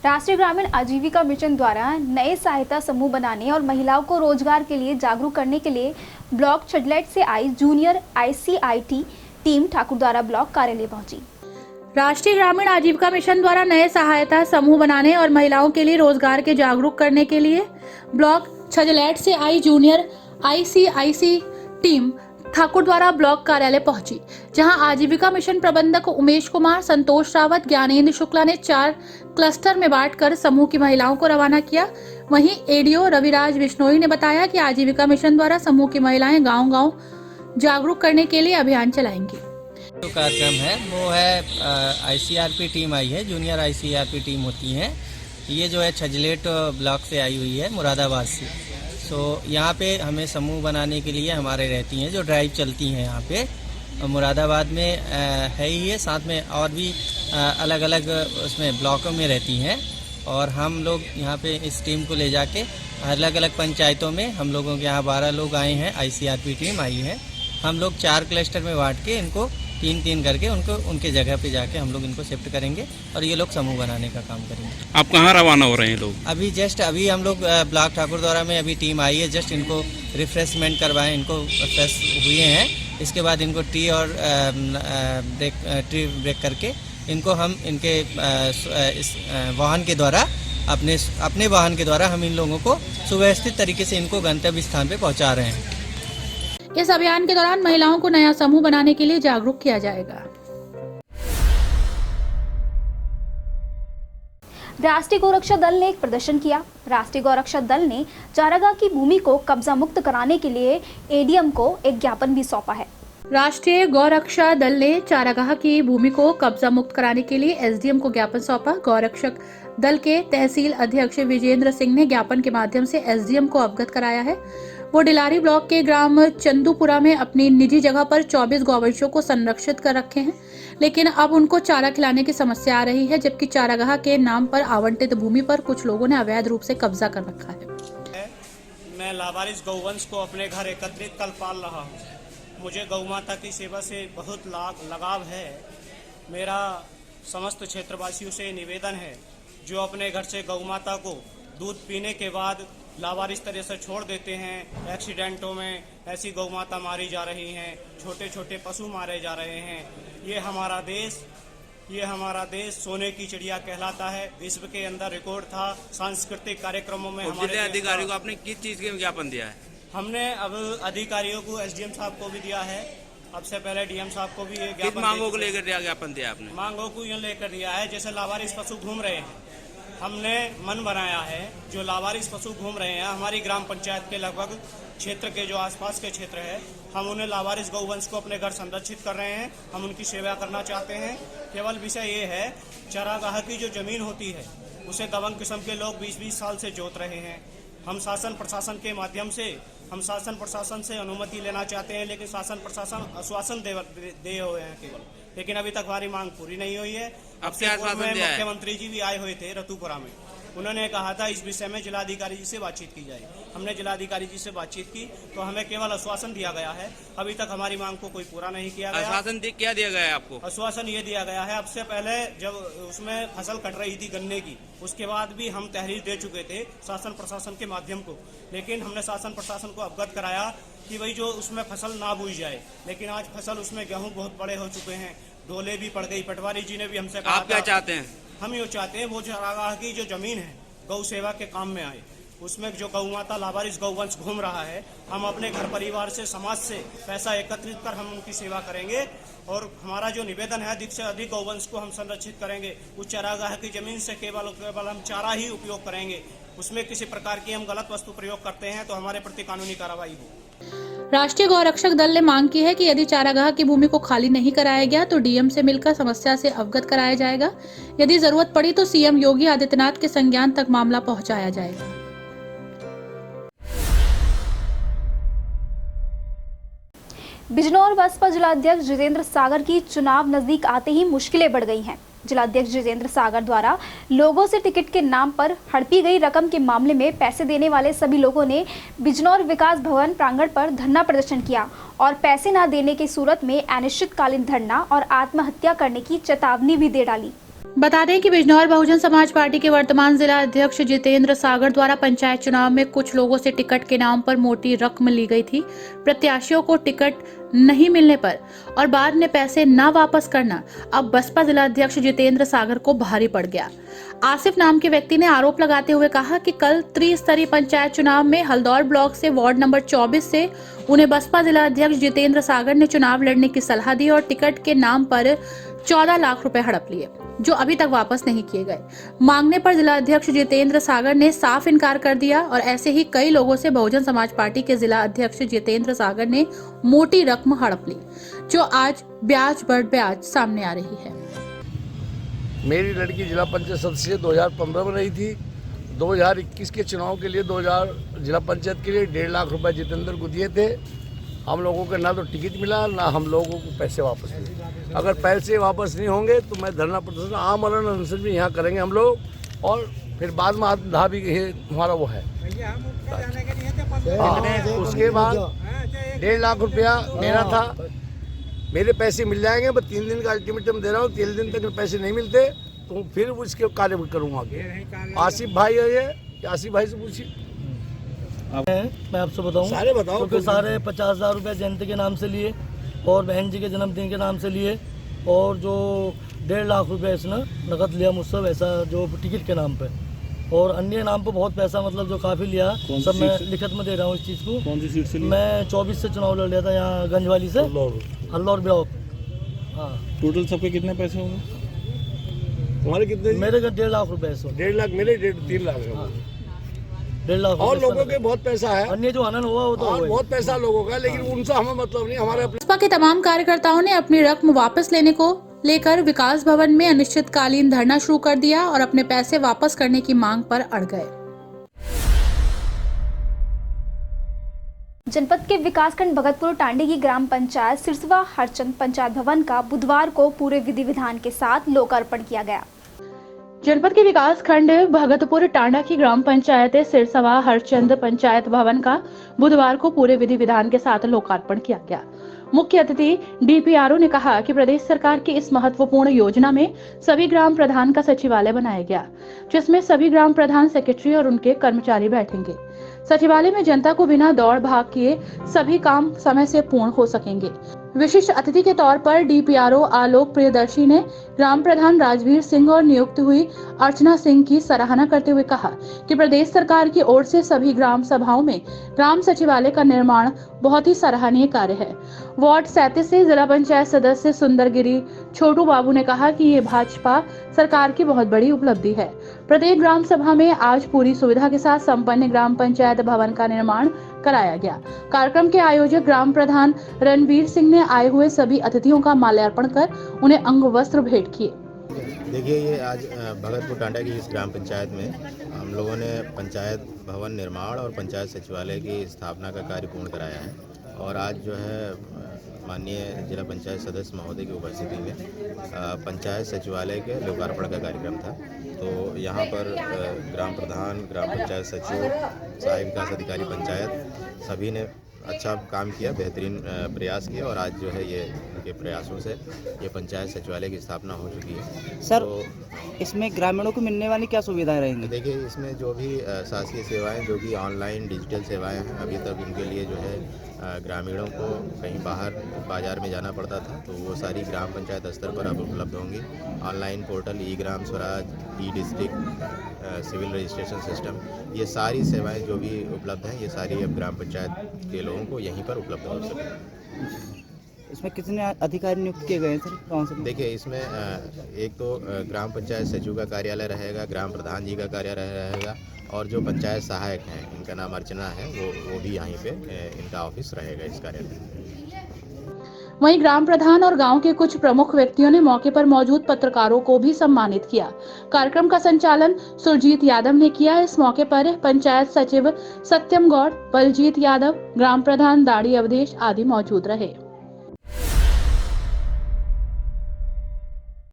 राष्ट्रीय ग्रामीण आजीविका मिशन द्वारा नए सहायता समूह बनाने और महिलाओं को रोजगार के लिए जागरूक करने के लिए ब्लॉक छजलेट से आई junior ICIT team Thakurdwara block कार्यालय पहुंची। राष्ट्रीय ग्रामीण आजीविका मिशन द्वारा नए सहायता समूह बनाने और महिलाओं के लिए रोजगार के जागरूक करने के लिए ब्लॉक छजलेट से आई junior ICIC team Thakurdwara block कार्यालय पहुंची, जहां आजीविका मिशन प्रबंधक उमेश कुमार, संतोष रावत, ज्ञानेंद्र शुक्ला ने 4 क्लस्टर में बांटकर समूह की महिलाओं को रवाना किया। वहीं ADO रविराज बिश्नोई ने बताया कि आजीविका मिशन द्वारा समूह की महिलाएं गांव-गांव जागरूक करने के लिए अभियान चलाएंगी। जो कार्यक्रम है वो है ICRP टीम आई है, जूनियर ICRP टीम होती है। ये जो है छजलेट ब्लॉक से आई हुई है, मुरादाबाद से। तो यहाँ पे हमें समूह बनाने के लिए हमारे रहती हैं जो ड्राइव चलती हैं यहाँ पे मुरादाबाद में है ही है, साथ में और भी अलग अलग उसमें ब्लॉकों में रहती हैं। और हम लोग यहाँ पे इस टीम को ले जाके अलग अलग पंचायतों में हम लोगों के यहाँ 12 लोग आए हैं, ICRP टीम आई है। हम लोग 4 क्लस्टर में बांट के इनको 3-3 करके उनको उनके जगह पे जाके हम लोग इनको शिफ्ट करेंगे और ये लोग समूह बनाने का काम करेंगे। आप कहाँ रवाना हो रहे हैं लोग? अभी हम लोग ब्लॉक ठाकुरद्वारा में अभी टीम आई है, जस्ट इनको रिफ्रेशमेंट करवाएं, इनको फ्रेश हुए हैं। इसके बाद इनको टी और ब्रेक करके इनको हम इनके इस वाहन के द्वारा अपने वाहन के द्वारा हम इन लोगों को सुव्यवस्थित तरीके से इनको गंतव्य स्थान पे पहुंचा रहे हैं। इस अभियान के दौरान महिलाओं को नया समूह बनाने के लिए जागरूक किया जाएगा। राष्ट्रीय गौरक्षा दल ने एक प्रदर्शन किया। राष्ट्रीय गौरक्षा दल ने चारागाह की भूमि को कब्जा मुक्त कराने के लिए ADM को एक ज्ञापन भी सौंपा है। राष्ट्रीय गौरक्षा दल ने चारागाह की भूमि को कब्जा मुक्त कराने के लिए SDM को ज्ञापन सौंपा। गौरक्षक दल के तहसील अध्यक्ष विजेंद्र सिंह ने ज्ञापन के माध्यम से SDM को अवगत कराया है। वो डिलारी ब्लॉक के ग्राम चंदूपुरा में अपनी निजी जगह पर 24 गौवंशों को संरक्षित कर रखे हैं, लेकिन अब उनको चारा खिलाने की समस्या आ रही है, जबकि चारागाह के नाम पर आवंटित भूमि पर कुछ लोगों ने अवैध रूप से कब्जा कर रखा है। मैं लावारिस गौवंश को अपने घर एकत्रित कर पाल रहा हूँ। मुझे गौ माता की सेवा से बहुत लगाव है। मेरा समस्त क्षेत्रवासियों से निवेदन है, जो अपने घर से गौ माता को दूध पीने के बाद लावारिस तरह से छोड़ देते हैं। एक्सीडेंटों में ऐसी गौ माता मारी जा रही हैं, छोटे छोटे पशु मारे जा रहे हैं। ये हमारा देश सोने की चिड़िया कहलाता है। विश्व के अंदर रिकॉर्ड था। सांस्कृतिक कार्यक्रमों में हमारे अधिकारियों को आपने किस चीज के ज्ञापन दिया है? हमने अब अधिकारियों को SDM साहब को भी दिया है, अब से पहले DM साहब को भी ये किस मांगों को लेकर ज्ञापन दिया आपने? मांगों को ये लेकर दिया है, जैसे लावारिस पशु घूम रहे हैं, हमने मन बनाया है जो लावारिस पशु घूम रहे हैं हमारी ग्राम पंचायत के लगभग क्षेत्र के जो आसपास के क्षेत्र है, हम उन्हें लावारिस गौवंश को अपने घर संरक्षित कर रहे हैं। हम उनकी सेवा करना चाहते हैं। केवल विषय ये है, चारागाह की जो जमीन होती है उसे दबंग किस्म के लोग 20-20 साल से जोत रहे हैं। हम शासन प्रशासन के माध्यम से अनुमति लेना चाहते हैं, लेकिन शासन प्रशासन आश्वासन दे हुए हैं केवल, लेकिन अभी तक हमारी मांग पूरी नहीं हुई है। अब क्या आश्वासन दिया है? मुख्यमंत्री जी भी आए हुए थे रतुपुरा में, उन्होंने कहा था इस विषय में जिलाधिकारी जी से बातचीत की जाए। हमने जिलाधिकारी जी से बातचीत की तो हमें केवल आश्वासन दिया गया है, अभी तक हमारी मांग को कोई पूरा नहीं किया गया। आश्वासन क्या दिया गया है आपको? आश्वासन ये दिया गया है, अब से पहले जब उसमें फसल कट रही थी गन्ने की, उसके बाद भी हम तहरीर दे चुके थे शासन प्रशासन के माध्यम को, लेकिन हमने शासन प्रशासन को अवगत कराया कि भाई जो उसमें फसल ना बूझ जाए। लेकिन आज फसल उसमें गेहूँ बहुत बड़े हो चुके हैं, डोले भी पड़ गई। पटवारी जी ने भी हमसे कहा, आप क्या चाहते हैं? हम ये चाहते हैं वो चारागाह की जो जमीन है गौ सेवा के काम में आए, उसमें जो गौ माता लावारिस गौवंश घूम रहा है, हम अपने घर परिवार से समाज से पैसा एकत्रित कर हम उनकी सेवा करेंगे। और हमारा जो निवेदन है, अधिक से अधिक गौवंश को हम संरक्षित करेंगे। उस चारागाह की जमीन से केवल हम चारा ही उपयोग करेंगे। उसमें किसी प्रकार की हम गलत वस्तु प्रयोग करते हैं तो हमारे प्रति कानूनी कार्रवाई हो। राष्ट्रीय गौरक्षक दल ने मांग की है कि यदि चारागाह की भूमि को खाली नहीं कराया गया तो डीएम से मिलकर समस्या से अवगत कराया जाएगा। यदि जरूरत पड़ी तो सीएम योगी आदित्यनाथ के संज्ञान तक मामला पहुंचाया जाएगा। बिजनौर बसपा जिलाध्यक्ष जितेंद्र सागर की चुनाव नजदीक आते ही मुश्किलें बढ़ गई हैं। जिलाध्यक्ष जितेंद्र सागर द्वारा लोगों से टिकट के नाम पर हड़पी गई रकम के मामले में पैसे देने वाले सभी लोगों ने बिजनौर विकास भवन प्रांगण पर धरना प्रदर्शन किया और पैसे न देने की सूरत में अनिश्चितकालीन धरना और आत्महत्या करने की चेतावनी भी दे डाली। बता दें कि बिजनौर बहुजन समाज पार्टी के वर्तमान जिला अध्यक्ष जितेंद्र सागर द्वारा पंचायत चुनाव में कुछ लोगों से टिकट के नाम पर मोटी रकम ली गई थी। प्रत्याशियों को टिकट नहीं मिलने पर और बाद में पैसे न वापस करना अब बसपा जिला अध्यक्ष जितेंद्र सागर को भारी पड़ गया। आसिफ नाम के व्यक्ति ने आरोप लगाते हुए कहा कि कल त्रिस्तरीय पंचायत चुनाव में हल्दौर ब्लॉक से वार्ड नंबर 24 से उन्हें बसपा जिला अध्यक्ष जितेंद्र सागर ने चुनाव लड़ने की सलाह दी और टिकट के नाम पर 14 लाख रुपए हड़प लिए, जो अभी तक वापस नहीं किए गए। मांगने पर जिला अध्यक्ष जितेंद्र सागर ने साफ इनकार कर दिया और ऐसे ही कई लोगों से बहुजन समाज पार्टी के जिला अध्यक्ष जितेंद्र सागर ने मोटी रकम हड़प ली, जो आज ब्याज बढ़ ब्याज सामने आ रही है। मेरी लड़की जिला पंचायत सदस्य 2015 में रही थी। 2021 के चुनाव के लिए 2000 जिला पंचायत के लिए 1.5 लाख रुपए जितेंद्र को दिए थे। हम लोगों को ना तो टिकट मिला ना हम लोगों को पैसे वापस मिले। अगर पैसे वापस नहीं होंगे तो मैं धरना प्रदर्शन आमरण अनशन भी यहाँ करेंगे हम लोग, और फिर बाद में आत्मदाह भी हमारा वो है। उसके बाद 1.5 लाख रुपया देना था, मेरे पैसे मिल जाएंगे। मैं 3 दिन का अल्टीमेटम दे रहा हूँ। 3 दिन तक पैसे नहीं मिलते तो फिर उसके कार्य करूँगा आगे। आसिफ भाई है ये, आसिफ भाई से पूछिए। मैं आपसे बताऊं, सारे बताओ, क्योंकि सारे 50,000 रुपये जयंती के नाम से लिए और बहन जी के जन्मदिन के नाम से लिए, और जो 1.5 लाख रुपये इसने नकद लिया मुझसे, वैसा जो टिकट के नाम पे, और अन्य नाम पे बहुत पैसा, मतलब जो काफ़ी लिया। सब मैं लिखत में दे रहा हूँ इस चीज़ को। कौन सी सीट से? मैं 24 से चुनाव लड़ लिया था, यहाँ गंजवाली से, हल्दौर ब्लॉक। हाँ, टोटल सबके कितने पैसे होंगे तुम्हारे? कितने? मेरे 1.5 लाख रुपये। 1.5 लाख मेरे 3 लाख है। 1.5 लाख और लोगों के बहुत पैसा है, अन्य जो आनंद हुआ वो तो बहुत पैसा लोगों का, लेकिन उनसे हमें मतलब नहीं। हमारे बसपा के तमाम कार्यकर्ताओं ने अपनी रकम वापस लेने को लेकर विकास भवन में अनिश्चितकालीन धरना शुरू कर दिया और अपने पैसे वापस करने की मांग पर अड़ गए। जनपद के विकासखंड भगतपुर टांडी की ग्राम पंचायत सिरसवा हरचंद पंचायत भवन का बुधवार को पूरे विधि विधान के साथ लोकार्पण किया गया। जनपद के विकास खंड भगतपुर टांडा की ग्राम पंचायत सिरसवा हरचंद पंचायत भवन का बुधवार को पूरे विधि विधान के साथ लोकार्पण किया गया। मुख्य अतिथि डीपीआरओ ने कहा कि प्रदेश सरकार की इस महत्वपूर्ण योजना में सभी ग्राम प्रधान का सचिवालय बनाया गया, जिसमें सभी ग्राम प्रधान, सेक्रेटरी और उनके कर्मचारी बैठेंगे। सचिवालय में जनता को बिना दौड़ भाग किए सभी काम समय से पूर्ण हो सकेंगे। विशिष्ट अतिथि के तौर पर डीपीआरओ आलोक प्रियदर्शी ने ग्राम प्रधान राजवीर सिंह और नियुक्त हुई अर्चना सिंह की सराहना करते हुए कहा कि प्रदेश सरकार की ओर से सभी ग्राम सभाओं में ग्राम सचिवालय का निर्माण बहुत ही सराहनीय कार्य है। वार्ड 37 से जिला पंचायत सदस्य सुंदरगिरी छोटू बाबू ने कहा कि ये भाजपा सरकार की बहुत बड़ी उपलब्धि है। प्रत्येक ग्राम सभा में आज पूरी सुविधा के साथ संपन्न ग्राम पंचायत भवन का निर्माण कराया गया। कार्यक्रम के आयोजक ग्राम प्रधान रणवीर सिंह ने आए हुए सभी अतिथियों का माल्यार्पण कर उन्हें अंग वस्त्र भेंट किए। देखिए, ये आज भगतपुर टांडा की इस ग्राम पंचायत में हम लोगों ने पंचायत भवन निर्माण और पंचायत सचिवालय की स्थापना का कार्य पूर्ण कराया है, और आज जो है माननीय जिला पंचायत सदस्य महोदय की उपस्थिति में पंचायत सचिवालय के लोकार्पण का कार्यक्रम था। तो यहाँ पर ग्राम प्रधान, ग्राम पंचायत सचिव, सहायक विकास अधिकारी पंचायत सभी ने अच्छा काम किया, बेहतरीन प्रयास किया, और आज जो है ये उनके प्रयासों से ये पंचायत सचिवालय की स्थापना हो चुकी है। सर, इसमें ग्रामीणों को मिलने वाली क्या सुविधाएं रहेंगी? देखिए, इसमें जो भी शासकीय सेवाएं, जो भी ऑनलाइन डिजिटल सेवाएं हैं, अभी तक उनके लिए जो है ग्रामीणों को कहीं बाहर बाजार में जाना पड़ता था, तो वो सारी ग्राम पंचायत स्तर पर अब उपलब्ध होंगी। ऑनलाइन पोर्टल, ई ग्राम स्वराज, ई डिस्ट्रिक्ट, सिविल रजिस्ट्रेशन सिस्टम, ये सारी सेवाएं जो भी उपलब्ध हैं, ये सारी अब ग्राम पंचायत के लोगों को यहीं पर उपलब्ध हो सके। इसमें कितने अधिकारी नियुक्त किए गए हैं सर गाँव से? देखिए, इसमें एक तो ग्राम पंचायत सचिव का कार्यालय रहेगा, ग्राम प्रधान जी का कार्यालय रहेगा, और जो पंचायत सहायक हैं, इनका नाम अर्चना है, वो भी यहीं पे इनका ऑफिस रहेगा इस कार्यालय। वहीं ग्राम प्रधान और गांव के कुछ प्रमुख व्यक्तियों ने मौके पर मौजूद पत्रकारों को भी सम्मानित किया। कार्यक्रम का संचालन सुरजीत यादव ने किया। इस मौके पर पंचायत सचिव सत्यम गौड़, बलजीत यादव, ग्राम प्रधान दाड़ी अवधेश आदि मौजूद रहे।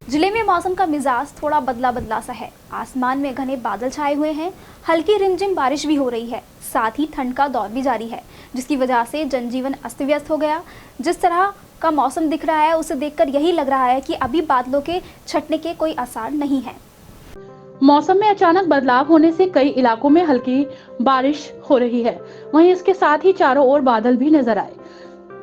जिले में मौसम का मिजाज थोड़ा बदला बदला सा है। आसमान में घने बादल छाए हुए हैं, हल्की रिमझिम बारिश भी हो रही है, साथ ही ठंड का दौर भी जारी है, जिसकी वजह से जनजीवन अस्त व्यस्त हो गया। जिस तरह का मौसम दिख रहा है उसे देखकर यही लग रहा है कि अभी बादलों के छटने के कोई आसार नहीं है। मौसम में अचानक बदलाव होने से कई इलाकों में हल्की बारिश हो रही है। वहीं इसके साथ ही चारों ओर बादल भी नजर आए।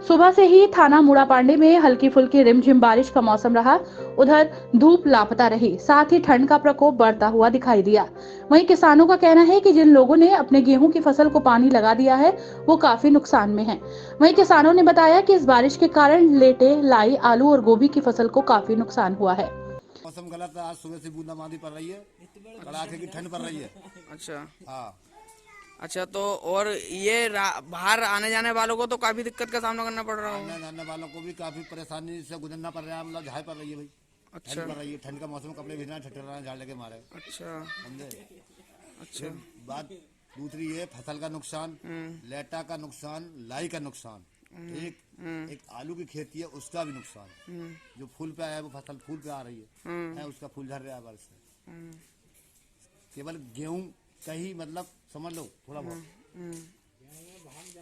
सुबह से ही थाना मूड़ा पांडे में हल्की फुल्की रिमझिम बारिश का मौसम रहा। उधर धूप लापता रही, साथ ही ठंड का प्रकोप बढ़ता हुआ दिखाई दिया। वहीं किसानों का कहना है कि जिन लोगों ने अपने गेहूं की फसल को पानी लगा दिया है वो काफी नुकसान में हैं। वहीं किसानों ने बताया कि इस बारिश के कारण लेटे, लाई, आलू और गोभी की फसल को काफी नुकसान हुआ है। मौसम गलत है, आज सुबह से बूंदाबांदी पड़ रही है, कड़ाके की ठंड पड़ रही है। अच्छा हाँ, अच्छा, तो और ये बाहर आने जाने वालों को तो काफी दिक्कत का सामना करना पड़ रहा है। आने जाने वालों को भी काफी परेशानी से गुजरना पड़ रहा है। मतलब झाई पड़ रही है भाई। अच्छा, ठंड पड़ रही है, ठंड का मौसम, कपड़े भिजना, ठठराना, झाड़ लगे मारे। अच्छा, समझे। अच्छा, बात दूसरी है फसल का नुकसान, लेटा का नुकसान, लाई का नुकसान, एक आलू की खेती है उसका भी नुकसान। जो फूल पे आया है वो फसल फूल पे आ रही है, उसका फूल झड़ रहा है बारिश से। केवल गेहूं कहीं मतलब समझ लो थोड़ा बहुत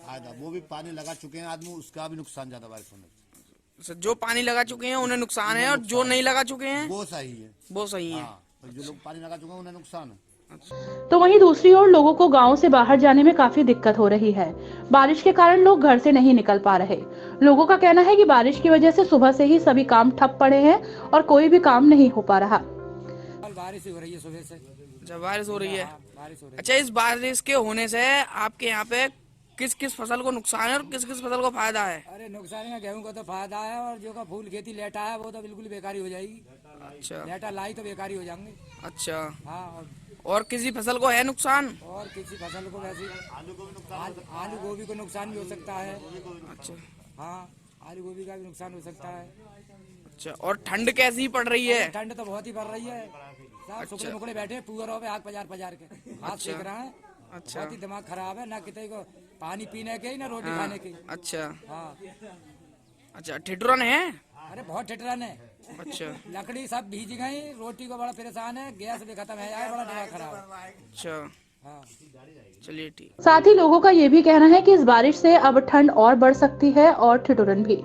आधा, वो भी पानी लगा चुके हैं आदमी, उसका भी नुकसान ज्यादा बारिश होने से। जो पानी लगा चुके हैं उन्हें नुकसान है और जो नहीं लगा चुके हैं वो सही है, वो सही है। तो जो लोग पानी लगा चुके हैं उन्हें नुकसान है। तो वहीं दूसरी ओर लोगों को गांव से बाहर जाने में काफी दिक्कत हो रही है। बारिश के कारण लोग घर से नहीं निकल पा रहे। लोगों का कहना है कि बारिश की वजह से सुबह से ही सभी काम ठप पड़े हैं और कोई भी काम नहीं हो पा रहा। बारिश हो रही है सुबह से, जब बारिश हो रही है। बारिश हो रही है। अच्छा, इस बारिश के होने से आपके यहाँ पे किस किस फसल को नुकसान है और किस किस फसल को फायदा है? अरे नुकसान है, गेहूं को तो फायदा है और जो का फूल खेती लेटा है वो तो बिल्कुल बेकारी हो जाएगी। अच्छा, लेटा लाई तो बेकारी हो जाएंगे। अच्छा, हाँ, और किसी फसल को है नुकसान? और किसी फसल को वैसे आलू गोभी को नुकसान भी हो सकता है। अच्छा, हाँ, आलू गोभी का भी नुकसान हो सकता है। अच्छा, और ठंड कैसी पड़ रही है? ठंड तो बहुत ही पड़ रही है। सुखड़े मुखड़े बैठे पुअरों पे आग पजार के हाथ सेक रहे हैं। अच्छा, बहुत ही दिमाग खराब है, ना किसी को पानी पीने के ना रोटी खाने की। अच्छा, हाँ, अच्छा, ठिठुरन है? अरे बहुत ठिठुरन है। अच्छा, लकड़ी सब भीज गई, रोटी को बड़ा परेशान है, गैस भी खत्म है, बड़ा दिमाग खराब है। अच्छा, हाँ, चलिए ठीक। साथ ही लोगों का ये भी कहना है कि इस बारिश से अब ठंड और बढ़ सकती है और ठिठुरन भी।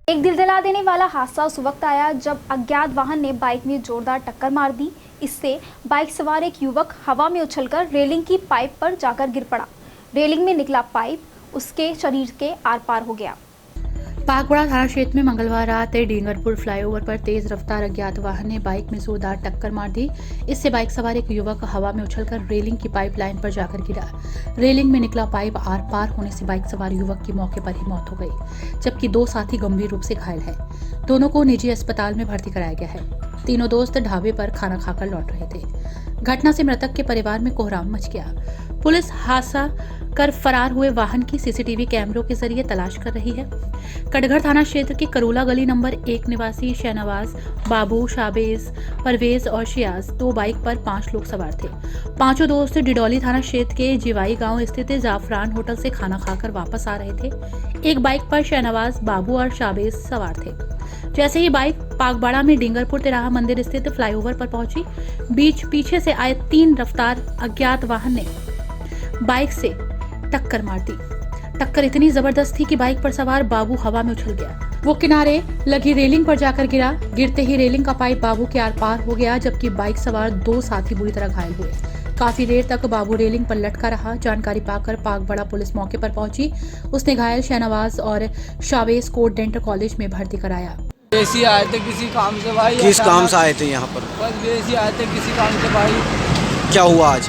एक दिल दिला देने वाला हादसा उस वक्त आया जब अज्ञात वाहन ने बाइक में जोरदार टक्कर मार दी। इससे बाइक सवार एक युवक हवा में उछलकर रेलिंग की पाइप पर जाकर गिर पड़ा। रेलिंग में निकला पाइप उसके शरीर के आर पार हो गया। पागवाड़ा थाना क्षेत्र में मंगलवार रात डींगरपुर फ्लाईओवर पर तेज रफ्तार अज्ञात वाहन ने बाइक में जोरदार टक्कर मार दी। इससे बाइक सवार एक युवक हवा में उछलकर रेलिंग की पाइपलाइन पर जाकर गिरा। रेलिंग में निकला पाइप आर पार होने से बाइक सवार युवक की मौके पर ही मौत हो गई, जबकि 2 साथी गंभीर रूप से घायल हैं। दोनों को निजी अस्पताल में भर्ती कराया गया है। तीनों दोस्त ढाबे पर खाना खाकर लौट रहे थे। घटना से मृतक के परिवार में कोहराम मच गया। पुलिस हादसा कर फरार हुए वाहन की सीसीटीवी कैमरों के जरिए तलाश कर रही है। कटघर थाना क्षेत्र के करूला गली नंबर 1 निवासी शहनवाज, बाबू, शाबेज, परवेज और शियाज 2 बाइक पर 5 लोग सवार थे। पांचों दोस्त डिडौली थाना क्षेत्र के जिवाई गांव स्थित जाफरान होटल से खाना खाकर वापस आ रहे थे। एक बाइक पर शहनवाज, बाबू और शाबेज सवार थे। जैसे ही बाइक पागवाड़ा में डींगरपुर तिराहा मंदिर स्थित फ्लाईओवर पर पहुंची, पीछे से आए 3 रफ्तार अज्ञात वाहन ने बाइक से टक्कर मार दी। टक्कर इतनी जबरदस्त थी कि बाइक पर सवार बाबू हवा में उछल गया। वो किनारे लगी रेलिंग पर जाकर गिरा। गिरते ही रेलिंग का पाइप बाबू के आर पार हो गया, जबकि बाइक सवार 2 साथी बुरी तरह घायल हुए। काफी देर तक बाबू रेलिंग पर लटका रहा। जानकारी पाकर पागवाड़ा पुलिस मौके पर पहुंची। उसने घायल शहनवाज और शावेज को डेंटल कॉलेज में भर्ती कराया। वैसे आए थे किसी काम से भाई। किस काम से आए थे यहाँ पर? बस वैसे आए थे किसी काम से भाई। क्या हुआ आज?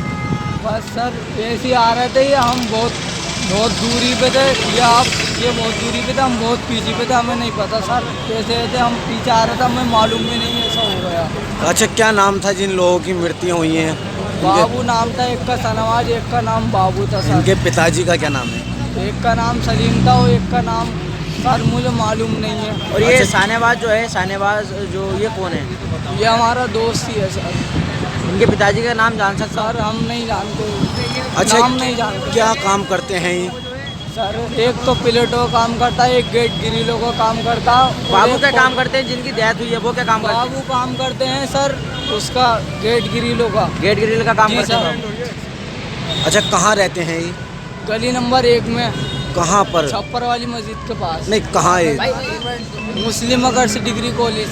बस सर वैसे आ रहे थे, हम बहुत बहुत दूरी पे थे ये आप, ये बहुत दूरी पे थे, हम बहुत पीछे पे थे, हमें नहीं पता सर कैसे थे, हम पीछे आ रहे थे, हमें मालूम भी नहीं ऐसा हो गया। अच्छा, क्या नाम था जिन लोगों की मृत्यु हुई है? बाबू नाम था, एक का सनवाज, एक का नाम बाबू था सर। इनके पिताजी का क्या नाम है? एक का नाम सलीम था और एक का नाम सर मुझे मालूम नहीं है। और ये सानेबाज जो है, सानेबाज जो ये कौन है? ये हमारा दोस्त ही है सर। इनके पिताजी का नाम जान सकते? सर हम नहीं जानते। अच्छा, नाम नहीं जानते। क्या काम करते हैं ये? सर एक तो पिलेटो काम करता है, एक गेट ग्रिलों का काम करता है। बाबू क्या काम करते हैं? जिनकी डेथ हुई है वो क्या काम करते हैं? बाबू काम करते हैं सर उसका गेट ग्रिलों का। गेट ग्रिल का काम करते हैं। अच्छा, कहाँ रहते हैं ये? गली नंबर 1 में। कहाँ पर? छप्पर वाली मस्जिद के पास। नहीं, कहाँ है? मुस्लिम अगर्स डिग्री कॉलेज।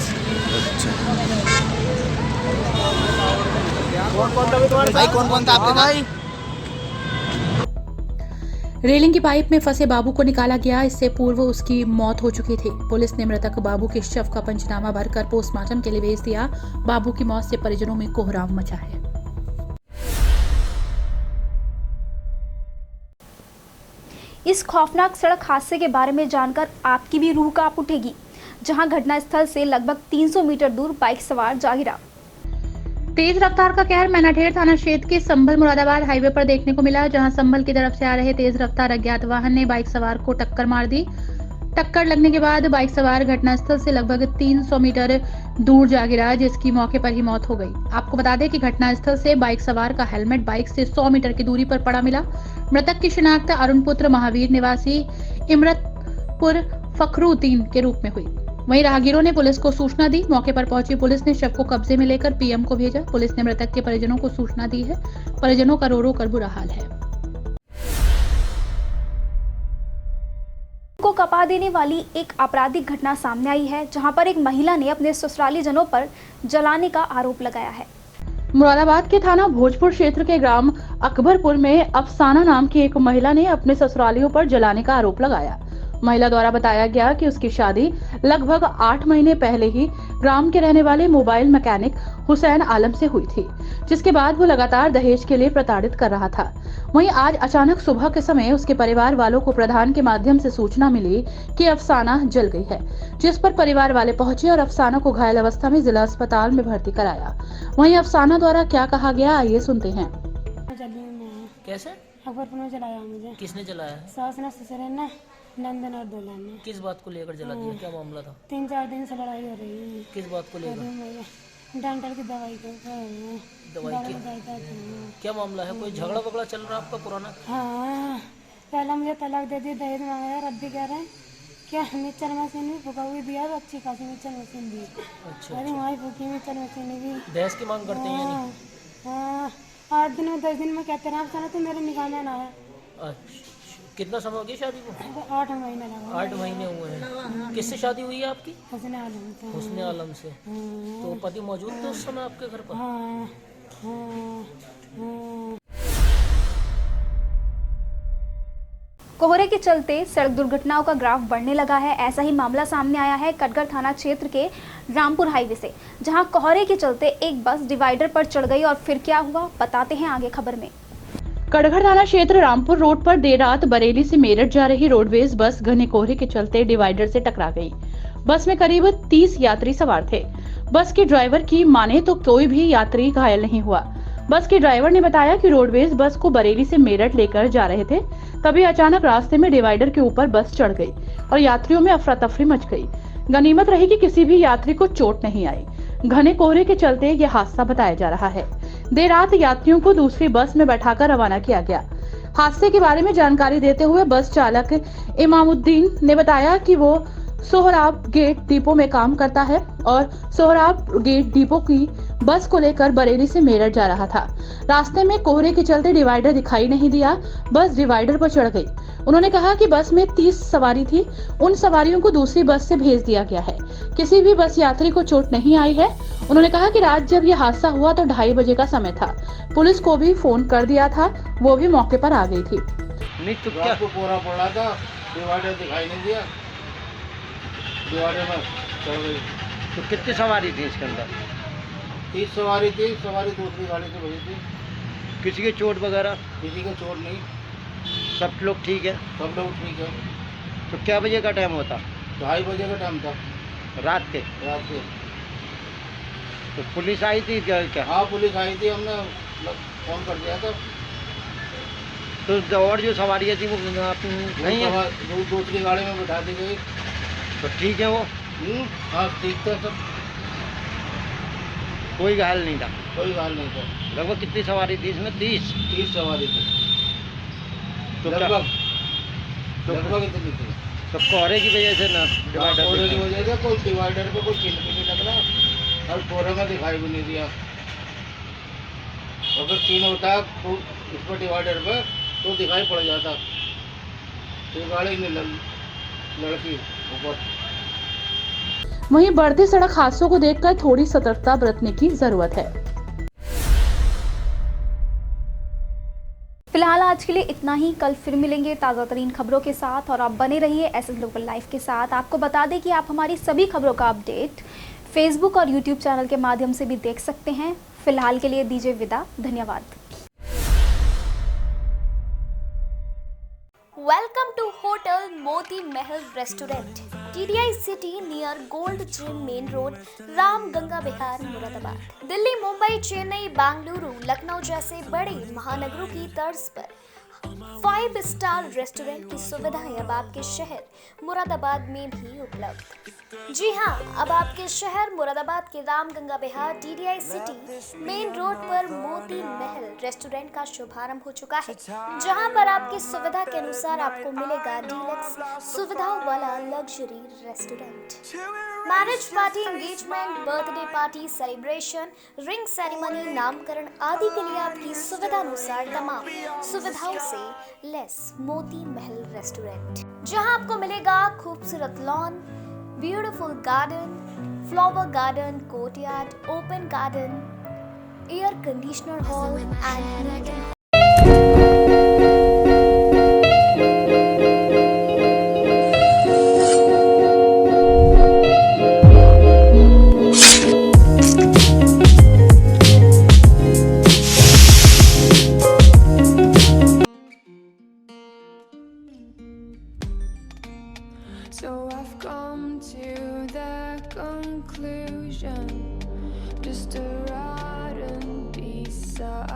भाई कौन कौन था आपके भाई? रेलिंग की पाइप में फंसे बाबू को निकाला गया। इससे पूर्व उसकी मौत हो चुकी थी। पुलिस ने मृतक बाबू के शव का पंचनामा भरकर पोस्टमार्टम के लिए भेज दिया। बाबू की मौत से परिजनों में कोहराम मचा है। इस खौफनाक सड़क हादसे के बारे में जानकर आपकी भी रूह कांप उठेगी, जहां घटनास्थल से लगभग 300 मीटर दूर बाइक सवार जा गिरा। तेज रफ्तार का कहर मैनाठेर थाना क्षेत्र के संभल मुरादाबाद हाईवे पर देखने को मिला, जहां संभल की तरफ से आ रहे तेज रफ्तार अज्ञात वाहन ने बाइक सवार को टक्कर मार दी। टक्कर लगने के बाद बाइक सवार घटनास्थल से लगभग 300 मीटर दूर जा गिरा, जिसकी मौके पर ही मौत हो गई। आपको बता दें कि घटनास्थल से बाइक सवार का हेलमेट बाइक से 100 मीटर की दूरी पर पड़ा मिला। मृतक की शिनाख्त अरुण पुत्र महावीर निवासी इमरतपुर फखरुद्दीन के रूप में हुई। वहीं राहगीरों ने पुलिस को सूचना दी। मौके पर पहुंची पुलिस ने शव को कब्जे में लेकर पीएम को भेजा। पुलिस ने मृतक के परिजनों को सूचना दी है। परिजनों का रो रो कर बुरा हाल है। को कपा देने वाली एक आपराधिक घटना सामने आई है, जहां पर एक महिला ने अपने ससुराली जनों पर जलाने का आरोप लगाया है। मुरादाबाद के थाना भोजपुर क्षेत्र के ग्राम अकबरपुर में अफसाना नाम की एक महिला ने अपने ससुरालियों पर जलाने का आरोप लगाया। महिला द्वारा बताया गया कि उसकी शादी लगभग 8 महीने पहले ही ग्राम के रहने वाले मोबाइल मैकेनिक हुसैन आलम से हुई थी, जिसके बाद वो लगातार दहेज के लिए प्रताड़ित कर रहा था। वहीं आज अचानक सुबह के समय उसके परिवार वालों को प्रधान के माध्यम से सूचना मिली कि अफसाना जल गई है, जिस पर परिवार वाले पहुंचे और अफसाना को घायल अवस्था में जिला अस्पताल में भर्ती कराया। वहीं अफसाना द्वारा क्या कहा गया, आइए सुनते हैं। कैसे? अकबरपुर में जलाया मुझे। किसने जलाया? सास ने, ससुर ने, नंदन और दुल्हन ने। किस बात को लेकर जला दिया? क्या मामला था? 3-4 दिन से लड़ाई हो रही है। किस बात को लेकर? डॉक्टर की दवाई को दवाई की? क्या मामला है? कोई झगड़ा वगड़ा चल रहा है आपका पुराना? हाँ, पहला मुझे तलाक दे दी, दहेज मांगा, अब भी कह रहे हैं क्या मिक्सर मशीन भी फुका हुई दिया, अच्छी खासी मिक्सर मशीन दी। अच्छा, अरे वहाँ फूकी मिक्सर मशीन भी। दहेज की मांग करते हैं? हाँ, 8 दिन में 10 दिन में कहते रहे आप तो मेरे निकाह में ना है। कितना समय हो गया शादी को? 8 महीने लगा। 8 महीने हुए हैं। किससे शादी हुई है आपकी? हुस्न आलम से। हुस्न आलम से। तो पति मौजूद थे उस समय आपके घर पर? हाँ। कोहरे के चलते सड़क दुर्घटनाओं का ग्राफ बढ़ने लगा है। ऐसा ही मामला सामने आया है कटघर थाना क्षेत्र के रामपुर हाईवे से, जहां कोहरे के चलते एक बस डिवाइडर पर चढ़ गई और फिर क्या हुआ बताते हैं आगे खबर में। कटघर थाना क्षेत्र रामपुर रोड पर देर रात बरेली से मेरठ जा रही रोडवेज बस घने कोहरे के चलते डिवाइडर से टकरा गई। बस में करीब 30 यात्री सवार थे। बस के ड्राइवर की माने तो कोई भी यात्री घायल नहीं हुआ। बस के ड्राइवर ने बताया कि रोडवेज बस को बरेली से मेरठ लेकर जा रहे थे, तभी अचानक रास्ते में डिवाइडर के ऊपर बस चढ़ गई और यात्रियों में अफरा तफरी मच गई। गनीमत रही कि किसी भी यात्री को चोट नहीं आई। घने कोहरे के चलते यह हादसा बताया जा रहा है। देर रात यात्रियों को दूसरी बस में बैठाकर रवाना किया गया। हादसे के बारे में जानकारी देते हुए बस चालक इमामुद्दीन ने बताया कि वो सोहराब गेट डिपो में काम करता है और सोहराब गेट डिपो की बस को लेकर बरेली से मेरठ जा रहा था। रास्ते में कोहरे के चलते डिवाइडर दिखाई नहीं दिया, बस डिवाइडर पर चढ़ गई। उन्होंने कहा कि बस में 30 सवारी थी, उन सवारियों को दूसरी बस से भेज दिया गया है। किसी भी बस यात्री को चोट नहीं आई है। उन्होंने कहा कि रात जब यह हादसा हुआ तो 2:30 बजे का समय था। पुलिस को भी फोन कर दिया था, वो भी मौके पर आ गई थी। कोहरा पड़ा था, डिवाइडर दिखाई नहीं दिया, डिवाइडर में चढ़ गई। तो कितनी सवारी थी इसके अंदर? 30 सवारी थी, सवारी दूसरी गाड़ी से भरी थी। किसी की चोट वगैरह? किसी को चोट नहीं। सब लोग ठीक है? सब लोग ठीक है। तो क्या बजे का टाइम होता? 2:30 बजे का टाइम था रात के। तो पुलिस आई थी क्या? हाँ पुलिस आई थी, हमने फोन कर दिया था। तो और जो सवारियाँ थी वो नहीं है? दूसरी गाड़ी में बिठा दी गई। तो ठीक है वो? हाँ ठीक था सब, कोई घायल नहीं था? कोई घायल नहीं था। लगभग कितनी सवारी थी इसमें? 30 सवारी थी। तो लगभग इतनी थी। तो कोहरे की वजह से ना कोहरे की वजह से कोई डिवाइडर पे कोई चिन्ह भी नहीं लग रहा और कोहरे में दिखाई भी नहीं दिया। अगर चिन्ह होता तो इस पर डिवाइडर पर तो दिखाई पड़ जाता। तो गाड़ी ने लड़की ऊपर। वहीं बढ़ते सड़क हादसों को देखकर थोड़ी सतर्कता बरतने की जरूरत है। फिलहाल आज के लिए इतना ही। कल फिर मिलेंगे ताज़ा तरीन खबरों के साथ और आप बने रहिए एसएस लोकल लाइव के साथ। आपको बता दें कि आप हमारी सभी खबरों का अपडेट फेसबुक और यूट्यूब चैनल के माध्यम से भी देख सकते हैं। फिलहाल के लिए दीजिए विदा। धन्यवाद। Welcome to Hotel Moti Mahal Restaurant, TDI City near Gold Gym Main Road, Ram Ganga विहार, मुरादाबाद। दिल्ली, मुंबई, चेन्नई, बेंगलुरु, लखनऊ जैसे बड़े महानगरों की तर्ज पर 5 स्टार रेस्टोरेंट की सुविधाएं अब आपके शहर मुरादाबाद में भी उपलब्ध। जी हां, अब आपके शहर मुरादाबाद के राम गंगा विहार TDI सिटी मेन रोड पर मोती महल रेस्टोरेंट का शुभारंभ हो चुका है, जहां पर आपकी सुविधा के अनुसार आपको मिलेगा डीलक्स सुविधाओं वाला luxury restaurant. Marriage party, engagement, birthday party, celebration, ring ceremony, नामकरण आदि के लिए आपकी सुविधा अनुसार तमाम सुविधाओं से लेस मोती महल रेस्टोरेंट, जहां आपको मिलेगा खूबसूरत lawn, beautiful garden, flower garden, courtyard, open garden, air conditioner hall and meeting. So I've come to the conclusion, just a rotten piece of